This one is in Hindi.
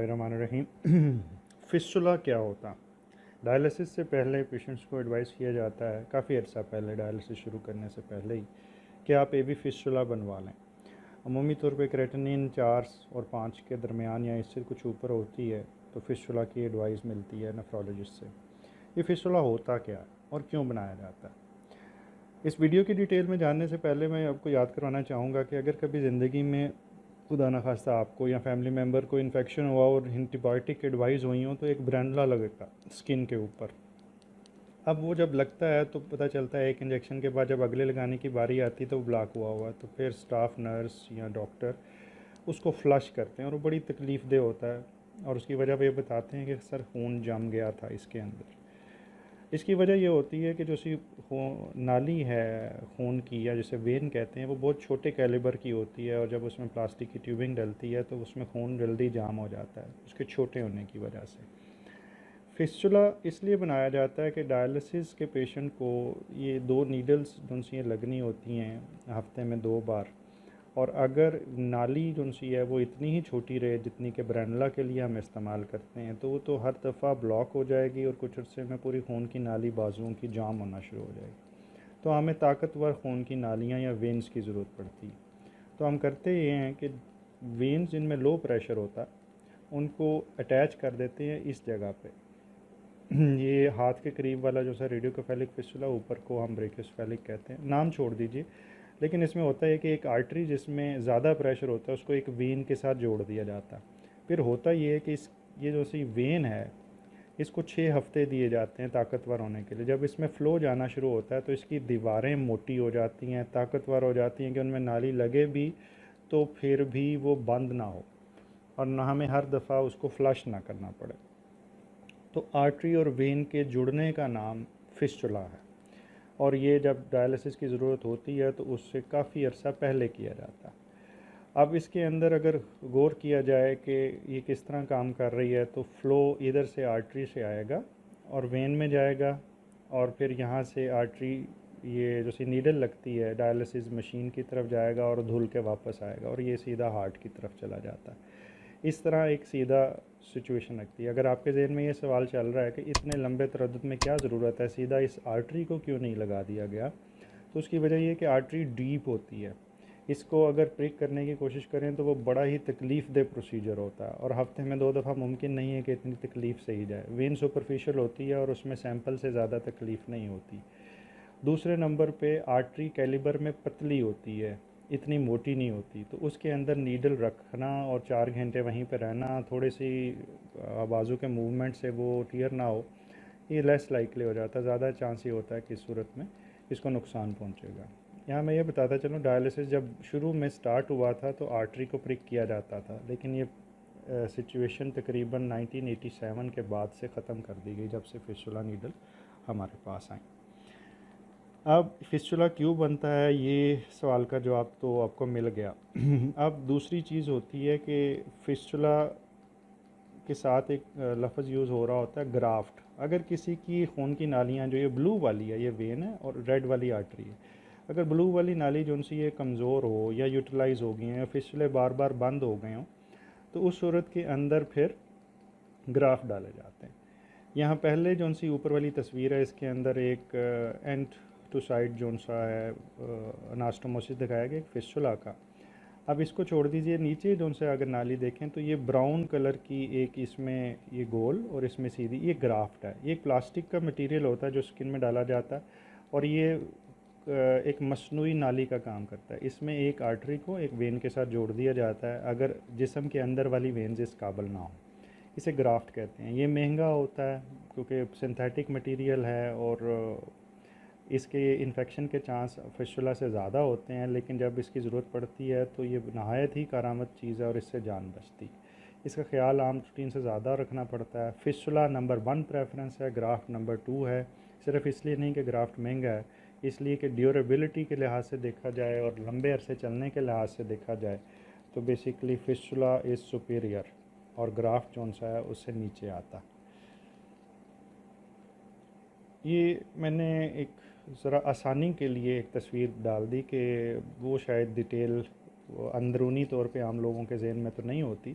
बिस्मिल्लाहिर्रहमानिर्रहीम। फिस्टुला क्या होता? डायलिसिस से पहले पेशेंट्स को एडवाइस किया जाता है, काफ़ी अर्सा पहले, डायलिसिस शुरू करने से पहले ही, कि आप ए बी फिस्टुला बनवा लें। अमूमी तौर पे क्रेटिनिन 4 और 5 के दरमियान या इससे कुछ ऊपर होती है तो फिस्टुला की एडवाइस मिलती है नेफ्रोलॉजिस्ट से। ये फिस्टुला होता क्या है और क्यों बनाया जाता है? इस वीडियो की डिटेल में जानने से पहले मैं आपको याद करवाना चाहूँगा कि अगर कभी ज़िंदगी में खुदा न खास्ता आपको या फैमिली मेम्बर को इन्फेक्शन हुआ और एंटीबायोटिक एडवाइस हुई हो तो एक ब्रैंडला लगेगा स्किन के ऊपर। अब वो जब लगता है तो पता चलता है एक इंजेक्शन के बाद जब अगले लगाने की बारी आती तो वो ब्लॉक हुआ तो फिर स्टाफ नर्स या डॉक्टर उसको फ्लश करते हैं और वो बड़ी तकलीफ़ दे होता है और उसकी वजह ये बताते हैं कि सर खून जम गया था इसके अंदर। इसकी वजह ये होती है कि जो सी नाली है खून की या जिसे वेन कहते हैं वो बहुत छोटे कैलिबर की होती है और जब उसमें प्लास्टिक की ट्यूबिंग डलती है तो उसमें खून जल्दी जाम हो जाता है उसके छोटे होने की वजह से। फिस्टुला इसलिए बनाया जाता है कि डायलिसिस के पेशेंट को ये 2 नीडल्स जो सी लगनी होती हैं हफ्ते में 2 बार, और अगर नाली जो सी है वो इतनी ही छोटी रहे जितनी कि ब्रैंडला के लिए हम इस्तेमाल करते हैं तो वो तो हर दफ़ा ब्लॉक हो जाएगी और कुछ अर्से में पूरी खून की नाली बाजुओं की जाम होना शुरू हो जाएगी। तो हमें ताकतवर खून की नालियाँ या वेंस की ज़रूरत पड़ती है। तो हम करते ये हैं कि वेंस जिनमें लो प्रेशर होता है उनको अटैच कर देते हैं इस जगह पे। ये हाथ के करीब वाला जो सा रेडियोकेफेलिक फिस्टुला, ऊपर को हम ब्रेकियोसेफेलिक कहते हैं, नाम छोड़ दीजिए। लेकिन इसमें होता है कि एक आर्टरी जिसमें ज़्यादा प्रेशर होता है उसको एक वेन के साथ जोड़ दिया जाता है। फिर होता ये है कि ये जो सी वेन है इसको 6 हफ्ते दिए जाते हैं ताकतवर होने के लिए। जब इसमें फ़्लो जाना शुरू होता है तो इसकी दीवारें मोटी हो जाती हैं, ताकतवर हो जाती हैं कि उनमें नाली लगे भी तो फिर भी वो बंद ना हो और ना हमें हर दफ़ा उसको फ्लश ना करना पड़े। तो आर्टरी और वेन के जुड़ने का नाम फिस्टुला है और ये जब डायलिसिस की ज़रूरत होती है तो उससे काफ़ी अर्सा पहले किया जाता है। अब इसके अंदर अगर गौर किया जाए कि ये किस तरह काम कर रही है तो फ़्लो इधर से आर्टरी से आएगा और वेन में जाएगा और फिर यहाँ से आर्टरी ये जो सी नीडल लगती है डायलिसिस मशीन की तरफ जाएगा और धुल के वापस आएगा और ये सीधा हार्ट की तरफ चला जाता है। इस तरह एक सीधा सिचुएशन लगती है। अगर आपके ज़हन में ये सवाल चल रहा है कि इतने लंबे तरद्दुद में क्या ज़रूरत है, सीधा इस आर्टरी को क्यों नहीं लगा दिया गया, तो उसकी वजह ये है कि आर्टरी डीप होती है। इसको अगर प्रिक करने की कोशिश करें तो वो बड़ा ही तकलीफ़ दे प्रोसीजर होता है और हफ्ते में 2 दफ़ा मुमकिन नहीं है कि इतनी तकलीफ़ सही जाए। वेन सुपरफिशियल होती है और उसमें सैंपल से ज़्यादा तकलीफ़ नहीं होती। दूसरे नंबर पे आर्टरी कैलिबर में पतली होती है, इतनी मोटी नहीं होती, तो उसके अंदर नीडल रखना और 4 घंटे वहीं पर रहना, थोड़ी सी बाजू के मूवमेंट से वो टीयर ना हो, ये लेस लाइकली हो जाता है। ज़्यादा चांस ये होता है कि इस सूरत में इसको नुकसान पहुंचेगा। यहाँ मैं ये बताता चलूँ, डायलिसिस जब शुरू में स्टार्ट हुआ था तो आर्टरी को प्रिक किया जाता था, लेकिन ये सिचुएशन तकरीबन 1987 के बाद से ख़त्म कर दी गई जब से फिस्टुला नीडल हमारे पास आई। अब फिस्टुला क्यों बनता है ये सवाल का जवाब तो आपको मिल गया। अब दूसरी चीज़ होती है कि फिस्टुला के साथ एक लफ्ज़ यूज़ हो रहा होता है ग्राफ्ट। अगर किसी की खून की नालियाँ जो ये ब्लू वाली है ये वेन है और रेड वाली आर्टरी है, अगर ब्लू वाली नाली जो उनसे ये कमज़ोर हो या यूटिलाइज़ हो गई हैं या फिस्टुले बार बार बंद हो गए हों तो उस सूरत के अंदर फिर ग्राफ्ट डाले जाते हैं। यहाँ पहले जो सी ऊपर वाली तस्वीर है इसके अंदर एक एंड टू साइड जो सा है अनास्टोमोसिस दिखाया गया एक फिस्टुला का। अब इसको छोड़ दीजिए, नीचे जो से अगर नाली देखें तो ये ब्राउन कलर की एक इसमें ये गोल और इसमें सीधी ये ग्राफ्ट है। ये एक प्लास्टिक का मटेरियल होता है जो स्किन में डाला जाता है और ये एक मसनूई नाली का काम करता है। इसमें एक आर्टरी को एक वेन के साथ जोड़ दिया जाता है अगर जिस्म के अंदर वाली वेन्स इस काबिल ना हो। इसे ग्राफ्ट कहते हैं। ये महंगा होता है क्योंकि सिंथेटिक मटेरियल है और इसके इन्फेक्शन के चांस फिस्टुला से ज़्यादा होते हैं, लेकिन जब इसकी ज़रूरत पड़ती है तो ये नहायत ही कारामद चीज़ है और इससे जान बचती। इसका ख्याल आम रूटीन से ज़्यादा रखना पड़ता है। फिस्टुला नंबर 1 प्रेफरेंस है, ग्राफ्ट नंबर 2 है। सिर्फ इसलिए नहीं कि ग्राफ्ट महंगा है, इसलिए कि ड्यूरेबिलिटी के लिहाज से देखा जाए और लंबे अरसे चलने के लिहाज से देखा जाए तो बेसिकली फिस्टुला इज़ सुपीरियर और ग्राफ्ट जो सा है उससे नीचे आता। ये मैंने एक ज़रा आसानी के लिए एक तस्वीर डाल दी कि वो शायद डिटेल अंदरूनी तौर पे आम लोगों के जहन में तो नहीं होती,